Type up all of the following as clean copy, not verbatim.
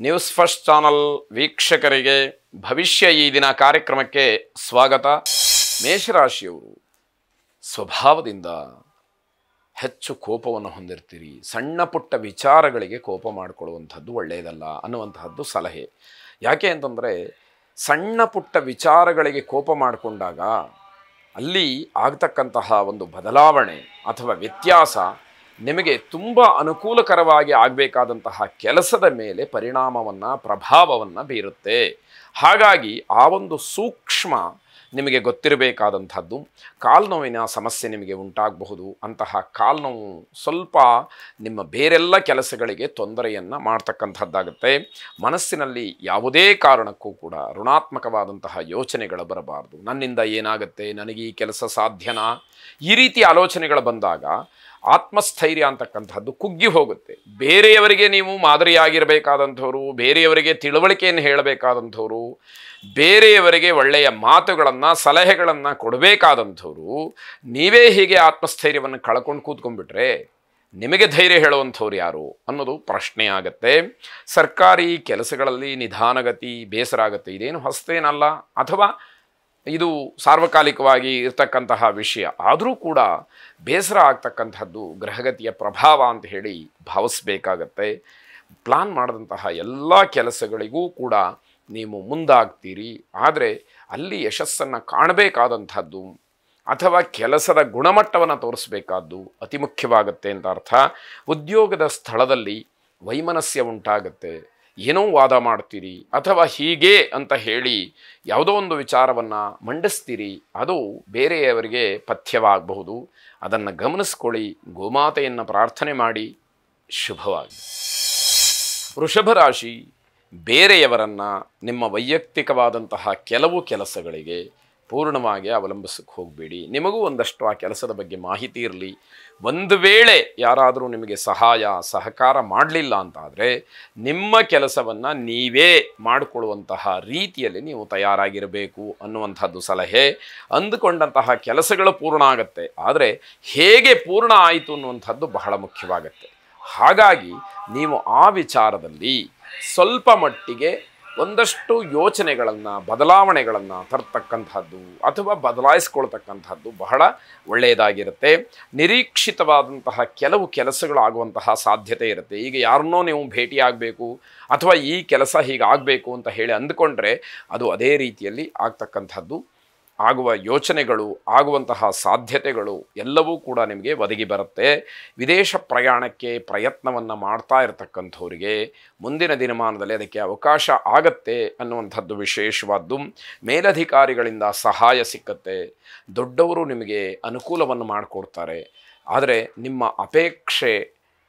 News first channel ವೀಕ್ಷಕರಿಗೆ ಭವಿಷ್ಯ ಈ ದಿನ ಕಾರ್ಯಕ್ರಮಕ್ಕೆ ಸ್ವಾಗತ. ಮೇಷರಾಶಿಯವರು ಸ್ವಭಾವದಿಂದ ಹೆಚ್ಚು ಕೋಪವನ್ನು ಹೊಂದಿರ್ತೀರಿ. ಸಣ್ಣ ಪುಟ್ಟ ವಿಚಾರಗಳಿಗೆ ಕೋಪ ಮಾಡಿಕೊಳ್ಳುವಂಥದ್ದು ಒಳ್ಳೆಯದಲ್ಲ ಅನ್ನುವಂತಹದ್ದು ಸಲಹೆ. ಯಾಕೆ ಅಂತಂದರೆ ಸಣ್ಣ ಪುಟ್ಟ ವಿಚಾರಗಳಿಗೆ ಕೋಪ ಮಾಡಿಕೊಂಡಾಗ ಅಲ್ಲಿ ಆಗ್ತಕ್ಕಂತಹ ಒಂದು ಬದಲಾವಣೆ ಅಥವಾ ವ್ಯತ್ಯಾಸ ನಿಮಗೆ ತುಂಬ ಅನುಕೂಲಕರವಾಗಿ ಆಗಬೇಕಾದಂತಹ ಕೆಲಸದ ಮೇಲೆ ಪರಿಣಾಮವನ್ನು ಪ್ರಭಾವವನ್ನು ಬೀರುತ್ತೆ. ಹಾಗಾಗಿ ಆ ಒಂದು ಸೂಕ್ಷ್ಮ ನಿಮಗೆ ಗೊತ್ತಿರಬೇಕಾದಂಥದ್ದು. ಕಾಲು ನೋವಿನ ಸಮಸ್ಯೆ ನಿಮಗೆ ಉಂಟಾಗಬಹುದು. ಅಂತಹ ಕಾಲು ನೋವು ಸ್ವಲ್ಪ ನಿಮ್ಮ ಬೇರೆಲ್ಲ ಕೆಲಸಗಳಿಗೆ ತೊಂದರೆಯನ್ನು ಮಾಡ್ತಕ್ಕಂಥದ್ದಾಗುತ್ತೆ. ಮನಸ್ಸಿನಲ್ಲಿ ಯಾವುದೇ ಕಾರಣಕ್ಕೂ ಕೂಡ ಋಣಾತ್ಮಕವಾದಂತಹ ಯೋಚನೆಗಳು ಬರಬಾರ್ದು. ನನ್ನಿಂದ ಏನಾಗುತ್ತೆ, ನನಗೆ ಈ ಕೆಲಸ ಸಾಧ್ಯನಾ, ಈ ರೀತಿ ಆಲೋಚನೆಗಳು ಬಂದಾಗ ಆತ್ಮಸ್ಥೈರ್ಯ ಅಂತಕ್ಕಂಥದ್ದು ಕುಗ್ಗಿ ಹೋಗುತ್ತೆ. ಬೇರೆಯವರಿಗೆ ನೀವು ಮಾದರಿಯಾಗಿರಬೇಕಾದಂಥವ್ರು, ಬೇರೆಯವರಿಗೆ ತಿಳುವಳಿಕೆಯನ್ನು ಹೇಳಬೇಕಾದಂಥವ್ರು, ಬೇರೆಯವರಿಗೆ ಒಳ್ಳೆಯ ಮಾತುಗಳನ್ನು ಸಲಹೆಗಳನ್ನು ಕೊಡಬೇಕಾದಂಥವ್ರು ನೀವೇ ಹೀಗೆ ಆತ್ಮಸ್ಥೈರ್ಯವನ್ನು ಕಳ್ಕೊಂಡು ಕೂತ್ಕೊಂಡ್ಬಿಟ್ರೆ ನಿಮಗೆ ಧೈರ್ಯ ಹೇಳುವಂಥವ್ರು ಯಾರು ಅನ್ನೋದು ಪ್ರಶ್ನೆ ಆಗುತ್ತೆ. ಸರ್ಕಾರಿ ಕೆಲಸಗಳಲ್ಲಿ ನಿಧಾನಗತಿ, ಬೇಸರ ಆಗುತ್ತೆ. ಇದೇನು ಹೊಸತೇನಲ್ಲ, ಅಥವಾ ಇದು ಸಾರ್ವಕಾಲಿಕವಾಗಿ ಇರ್ತಕ್ಕಂತಹ ವಿಷಯ. ಆದರೂ ಕೂಡ ಬೇಸರ ಆಗ್ತಕ್ಕಂಥದ್ದು ಗ್ರಹಗತಿಯ ಪ್ರಭಾವ ಅಂತ ಹೇಳಿ ಭಾವಿಸ್ಬೇಕಾಗತ್ತೆ. ಪ್ಲಾನ್ ಮಾಡಿದಂತಹ ಎಲ್ಲ ಕೆಲಸಗಳಿಗೂ ಕೂಡ ನೀವು ಮುಂದಾಗ್ತೀರಿ. ಆದರೆ ಅಲ್ಲಿ ಯಶಸ್ಸನ್ನು ಕಾಣಬೇಕಾದಂಥದ್ದು ಅಥವಾ ಕೆಲಸದ ಗುಣಮಟ್ಟವನ್ನು ತೋರಿಸಬೇಕಾದ್ದು ಅತಿ ಮುಖ್ಯವಾಗುತ್ತೆ ಅಂತ ಅರ್ಥ. ಉದ್ಯೋಗದ ಸ್ಥಳದಲ್ಲಿ ವೈಮನಸ್ಯ ಉಂಟಾಗುತ್ತೆ. ಏನೋ ವಾದ ಮಾಡ್ತೀರಿ ಅಥವಾ ಹೀಗೆ ಅಂತ ಹೇಳಿ ಯಾವುದೋ ಒಂದು ವಿಚಾರವನ್ನು ಮಂಡಿಸ್ತೀರಿ. ಅದು ಬೇರೆಯವರಿಗೆ ಪಥ್ಯವಾಗಬಹುದು. ಅದನ್ನು ಗಮನಿಸ್ಕೊಳ್ಳಿ. ಗೋಮಾತೆಯನ್ನು ಪ್ರಾರ್ಥನೆ ಮಾಡಿ. ಶುಭವಾಗಿ. ವೃಷಭ ರಾಶಿ, ಬೇರೆಯವರನ್ನು ನಿಮ್ಮ ವೈಯಕ್ತಿಕವಾದಂತಹ ಕೆಲವು ಕೆಲಸಗಳಿಗೆ ಪೂರ್ಣವಾಗಿ ಅವಲಂಬಿಸಕ್ಕೆ ಹೋಗಬೇಡಿ. ನಿಮಗೂ ಒಂದಷ್ಟು ಆ ಕೆಲಸದ ಬಗ್ಗೆ ಮಾಹಿತಿ ಇರಲಿ. ಒಂದು ವೇಳೆ ಯಾರಾದರೂ ನಿಮಗೆ ಸಹಕಾರ ಮಾಡಲಿಲ್ಲ ಅಂತಾದರೆ ನಿಮ್ಮ ಕೆಲಸವನ್ನು ನೀವೇ ಮಾಡಿಕೊಳ್ಳುವಂತಹ ರೀತಿಯಲ್ಲಿ ನೀವು ತಯಾರಾಗಿರಬೇಕು ಅನ್ನುವಂಥದ್ದು ಸಲಹೆ. ಅಂದುಕೊಂಡಂತಹ ಕೆಲಸಗಳು ಪೂರ್ಣ ಆಗುತ್ತೆ, ಆದರೆ ಹೇಗೆ ಪೂರ್ಣ ಆಯಿತು ಅನ್ನುವಂಥದ್ದು ಬಹಳ ಮುಖ್ಯವಾಗುತ್ತೆ. ಹಾಗಾಗಿ ನೀವು ಆ ವಿಚಾರದಲ್ಲಿ ಸ್ವಲ್ಪ ಮಟ್ಟಿಗೆ ಒಂದಷ್ಟು ಯೋಚನೆಗಳನ್ನು, ಬದಲಾವಣೆಗಳನ್ನು ತರ್ತಕ್ಕಂಥದ್ದು ಅಥವಾ ಬದಲಾಯಿಸ್ಕೊಳ್ತಕ್ಕಂಥದ್ದು ಬಹಳ ಒಳ್ಳೆಯದಾಗಿರುತ್ತೆ. ನಿರೀಕ್ಷಿತವಾದಂತಹ ಕೆಲವು ಕೆಲಸಗಳು ಆಗುವಂತಹ ಸಾಧ್ಯತೆ ಇರುತ್ತೆ. ಈಗ ಯಾರನ್ನೋ ನೀವು ಭೇಟಿಯಾಗಬೇಕು ಅಥವಾ ಈ ಕೆಲಸ ಹೀಗಾಗಬೇಕು ಅಂತ ಹೇಳಿ ಅಂದುಕೊಂಡ್ರೆ ಅದು ಅದೇ ರೀತಿಯಲ್ಲಿ ಆಗ್ತಕ್ಕಂಥದ್ದು, ಆಗುವ ಯೋಚನೆಗಳು, ಆಗುವಂತಹ ಸಾಧ್ಯತೆಗಳು ಎಲ್ಲವೂ ಕೂಡ ನಿಮಗೆ ಒದಗಿ ಬರುತ್ತೆ. ವಿದೇಶ ಪ್ರಯಾಣಕ್ಕೆ ಪ್ರಯತ್ನವನ್ನು ಮಾಡ್ತಾ ಇರತಕ್ಕಂಥವರಿಗೆ ಮುಂದಿನ ದಿನಮಾನದಲ್ಲಿ ಅದಕ್ಕೆ ಅವಕಾಶ ಆಗತ್ತೆ ಅನ್ನುವಂಥದ್ದು ವಿಶೇಷವಾದ್ದು. ಮೇಲಧಿಕಾರಿಗಳಿಂದ ಸಹಾಯ ಸಿಕ್ಕತ್ತೆ. ದೊಡ್ಡವರು ನಿಮಗೆ ಅನುಕೂಲವನ್ನು ಮಾಡಿಕೊಡ್ತಾರೆ. ಆದರೆ ನಿಮ್ಮ ಅಪೇಕ್ಷೆ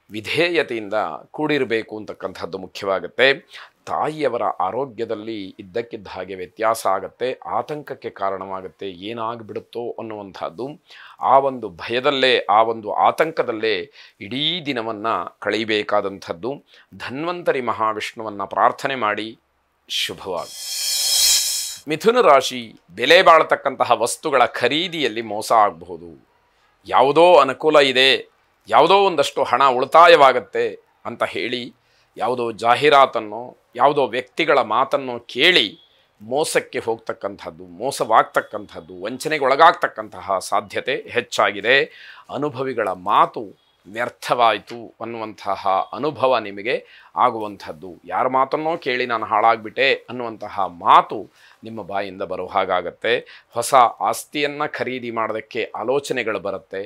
ವಿಧೇಯತೆಯಿಂದ ಕೂಡಿರಬೇಕು ಅಂತಕ್ಕಂಥದ್ದು ಮುಖ್ಯವಾಗುತ್ತೆ. ತಾಯಿಯವರ ಆರೋಗ್ಯದಲ್ಲಿ ಇದ್ದಕ್ಕಿದ್ದ ಹಾಗೆ ವ್ಯತ್ಯಾಸ ಆಗುತ್ತೆ, ಆತಂಕಕ್ಕೆ ಕಾರಣವಾಗುತ್ತೆ. ಏನಾಗಿಬಿಡುತ್ತೋ ಅನ್ನುವಂಥದ್ದು, ಆ ಒಂದು ಭಯದಲ್ಲೇ, ಆ ಒಂದು ಆತಂಕದಲ್ಲೇ ಇಡೀ ದಿನವನ್ನು ಕಳೆಯಬೇಕಾದಂಥದ್ದು. ಧನ್ವಂತರಿ ಮಹಾವಿಷ್ಣುವನ್ನು ಪ್ರಾರ್ಥನೆ ಮಾಡಿ. ಶುಭವಾಗಿ. ಮಿಥುನ ರಾಶಿ, ಬೆಲೆ ಬಾಳತಕ್ಕಂತಹ ವಸ್ತುಗಳ ಖರೀದಿಯಲ್ಲಿ ಮೋಸ ಆಗಬಹುದು. ಯಾವುದೋ ಅನುಕೂಲ ಇದೆ, ಯಾವುದೋ ಒಂದಷ್ಟು ಹಣ ಉಳಿತಾಯವಾಗತ್ತೆ ಅಂತ ಹೇಳಿ ಯಾವುದೋ ಜಾಹೀರಾತನ್ನು, ಯಾವುದೋ ವ್ಯಕ್ತಿಗಳ ಮಾತನ್ನು ಕೇಳಿ ಮೋಸಕ್ಕೆ ಹೋಗ್ತಕ್ಕಂಥದ್ದು, ಮೋಸವಾಗ್ತಕ್ಕಂಥದ್ದು, ವಂಚನೆಗೊಳಗಾಗ್ತಕ್ಕಂತಹ ಸಾಧ್ಯತೆ ಹೆಚ್ಚಾಗಿದೆ. ಅನುಭವಿಗಳ ಮಾತು ವ್ಯರ್ಥವಾಯಿತು ಅನ್ನುವಂತಹ ಅನುಭವ ನಿಮಗೆ ಆಗುವಂಥದ್ದು. ಯಾರ ಮಾತನ್ನೋ ಕೇಳಿ ನಾನು ಹಾಳಾಗ್ಬಿಟ್ಟೆ ಅನ್ನುವಂತಹ ಮಾತು ನಿಮ್ಮ ಬಾಯಿಂದ ಬರೋ ಹಾಗಾಗತ್ತೆ. ಹೊಸ ಆಸ್ತಿಯನ್ನು ಖರೀದಿ ಮಾಡೋದಕ್ಕೆ ಆಲೋಚನೆಗಳು ಬರುತ್ತೆ.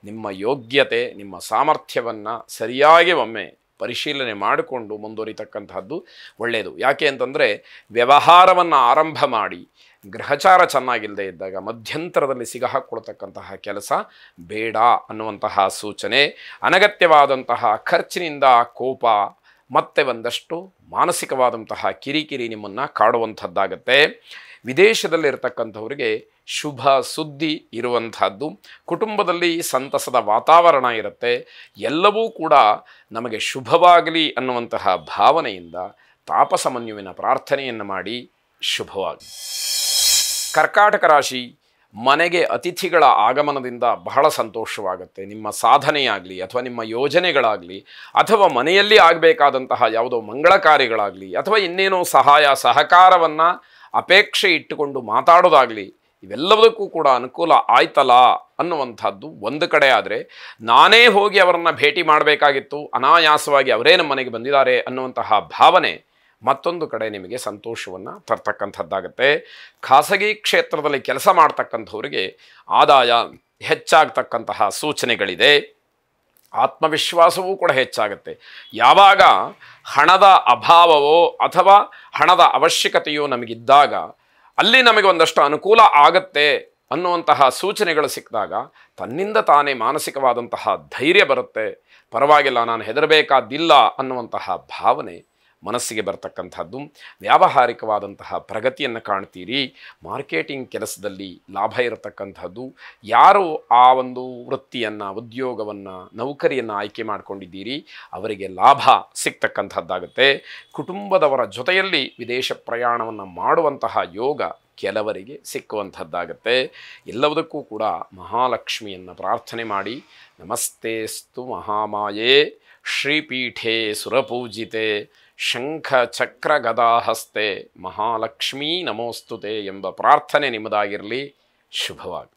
ನಿಮ್ಮ ಯೋಗ್ಯತೆ, ನಿಮ್ಮ ಸಾಮರ್ಥ್ಯವನ್ನು ಸರಿಯಾಗಿ ಒಮ್ಮೆ ಪರಿಶೀಲನೆ ಮಾಡಿಕೊಂಡು ಮುಂದುವರಿತಕ್ಕಂಥದ್ದು ಒಳ್ಳೆಯದು. ಯಾಕೆ ಅಂತಂದರೆ ವ್ಯವಹಾರವನ್ನು ಆರಂಭ ಮಾಡಿ ಗ್ರಹಚಾರ ಚೆನ್ನಾಗಿಲ್ಲದೆ ಇದ್ದಾಗ ಮಧ್ಯಂತರದಲ್ಲಿ ಸಿಗಹಾಕ್ಕೊಳ್ತಕ್ಕಂತಹ ಕೆಲಸ ಬೇಡ ಅನ್ನುವಂತಹ ಸೂಚನೆ. ಅನಗತ್ಯವಾದಂತಹ ಖರ್ಚಿನಿಂದ ಕೋಪ ಮತ್ತು ಒಂದಷ್ಟು ಮಾನಸಿಕವಾದಂತಹ ಕಿರಿಕಿರಿ ನಿಮ್ಮನ್ನು ಕಾಡುವಂಥದ್ದಾಗತ್ತೆ. ವಿದೇಶದಲ್ಲಿರ್ತಕ್ಕಂಥವರಿಗೆ ಶುಭ ಸುದ್ದಿ ಇರುವಂಥದ್ದು. ಕುಟುಂಬದಲ್ಲಿ ಸಂತಸದ ವಾತಾವರಣ ಇರುತ್ತೆ. ಎಲ್ಲವೂ ಕೂಡ ನಮಗೆ ಶುಭವಾಗಲಿ ಅನ್ನುವಂತಹ ಭಾವನೆಯಿಂದ ತಾಪಸಮನ್ಯುವಿನ ಪ್ರಾರ್ಥನೆಯನ್ನು ಮಾಡಿ. ಶುಭವಾಗಿ. ಕರ್ಕಾಟಕ ರಾಶಿ, ಮನೆಗೆ ಅತಿಥಿಗಳ ಆಗಮನದಿಂದ ಬಹಳ ಸಂತೋಷವಾಗುತ್ತೆ. ನಿಮ್ಮ ಸಾಧನೆಯಾಗಲಿ ಅಥವಾ ನಿಮ್ಮ ಯೋಜನೆಗಳಾಗಲಿ ಅಥವಾ ಮನೆಯಲ್ಲಿ ಆಗಬೇಕಾದಂತಹ ಯಾವುದೋ ಮಂಗಳ ಕಾರ್ಯಗಳಾಗಲಿ ಅಥವಾ ಇನ್ನೇನೋ ಸಹಾಯ ಸಹಕಾರವನ್ನು ಅಪೇಕ್ಷೆ ಇಟ್ಟುಕೊಂಡು ಮಾತಾಡೋದಾಗಲಿ, ಇವೆಲ್ಲದಕ್ಕೂ ಕೂಡ ಅನುಕೂಲ ಆಯ್ತಲ್ಲ ಅನ್ನುವಂಥದ್ದು ಒಂದು ಕಡೆ. ಆದರೆ ನಾನೇ ಹೋಗಿ ಅವರನ್ನು ಭೇಟಿ ಮಾಡಬೇಕಾಗಿತ್ತು, ಅನಾಯಾಸವಾಗಿ ಅವರೇ ನಮ್ಮ ಮನೆಗೆ ಬಂದಿದ್ದಾರೆ ಅನ್ನುವಂತಹ ಭಾವನೆ ಮತ್ತೊಂದು ಕಡೆ ನಿಮಗೆ ಸಂತೋಷವನ್ನು ತರ್ತಕ್ಕಂಥದ್ದಾಗುತ್ತೆ. ಖಾಸಗಿ ಕ್ಷೇತ್ರದಲ್ಲಿ ಕೆಲಸ ಮಾಡ್ತಕ್ಕಂಥವ್ರಿಗೆ ಆದಾಯ ಹೆಚ್ಚಾಗ್ತಕ್ಕಂತಹ ಸೂಚನೆಗಳಿದೆ. ಆತ್ಮವಿಶ್ವಾಸವೂ ಕೂಡ ಹೆಚ್ಚಾಗುತ್ತೆ. ಯಾವಾಗ ಹಣದ ಅಭಾವವೋ ಅಥವಾ ಹಣದ ಅವಶ್ಯಕತೆಯೋ ನಮಗಿದ್ದಾಗ ಅಲ್ಲಿ ನಮಗೆ ಒಂದಷ್ಟು ಅನುಕೂಲ ಆಗತ್ತೆ ಅನ್ನುವಂತಹ ಸೂಚನೆಗಳು ಸಿಕ್ಕಿದಾಗ ತನ್ನಿಂದ ತಾನೇ ಮಾನಸಿಕವಾದಂತಹ ಧೈರ್ಯ ಬರುತ್ತೆ. ಪರವಾಗಿಲ್ಲ, ನಾನು ಹೆದರಬೇಕಾದಿಲ್ಲ ಅನ್ನುವಂತಹ ಭಾವನೆ ಮನಸ್ಸಿಗೆ ಬರ್ತಕ್ಕಂಥದ್ದು. ವ್ಯಾವಹಾರಿಕವಾದಂತಹ ಪ್ರಗತಿಯನ್ನು ಕಾಣ್ತೀರಿ. ಮಾರ್ಕೆಟಿಂಗ್ ಕೆಲಸದಲ್ಲಿ ಲಾಭ ಇರತಕ್ಕಂಥದ್ದು. ಯಾರು ಆ ಒಂದು ವೃತ್ತಿಯನ್ನು, ಉದ್ಯೋಗವನ್ನು, ನೌಕರಿಯನ್ನು ಆಯ್ಕೆ ಮಾಡಿಕೊಂಡಿದ್ದೀರಿ ಅವರಿಗೆ ಲಾಭ ಸಿಗ್ತಕ್ಕಂಥದ್ದಾಗುತ್ತೆ. ಕುಟುಂಬದವರ ಜೊತೆಯಲ್ಲಿ ವಿದೇಶ ಪ್ರಯಾಣವನ್ನು ಮಾಡುವಂತಹ ಯೋಗ ಕೆಲವರಿಗೆ ಸಿಕ್ಕುವಂಥದ್ದಾಗತ್ತೆ. ಎಲ್ಲವುದಕ್ಕೂ ಕೂಡ ಮಹಾಲಕ್ಷ್ಮಿಯನ್ನು ಪ್ರಾರ್ಥನೆ ಮಾಡಿ. ನಮಸ್ತೆಸ್ತು ಮಹಾಮಾಯೇ ಶ್ರೀಪೀಠೆ ಸುರಪೂಜಿತೆ ಶಂಖ ಚಕ್ರ ಗದಾಹಸ್ತೆ ಮಹಾಲಕ್ಷ್ಮೀ ನಮೋಸ್ತುತೆ ಎಂಬ ಪ್ರಾರ್ಥನೆ ನಿಮ್ಮದಾಗಿರಲಿ. ಶುಭವಾಗಿ.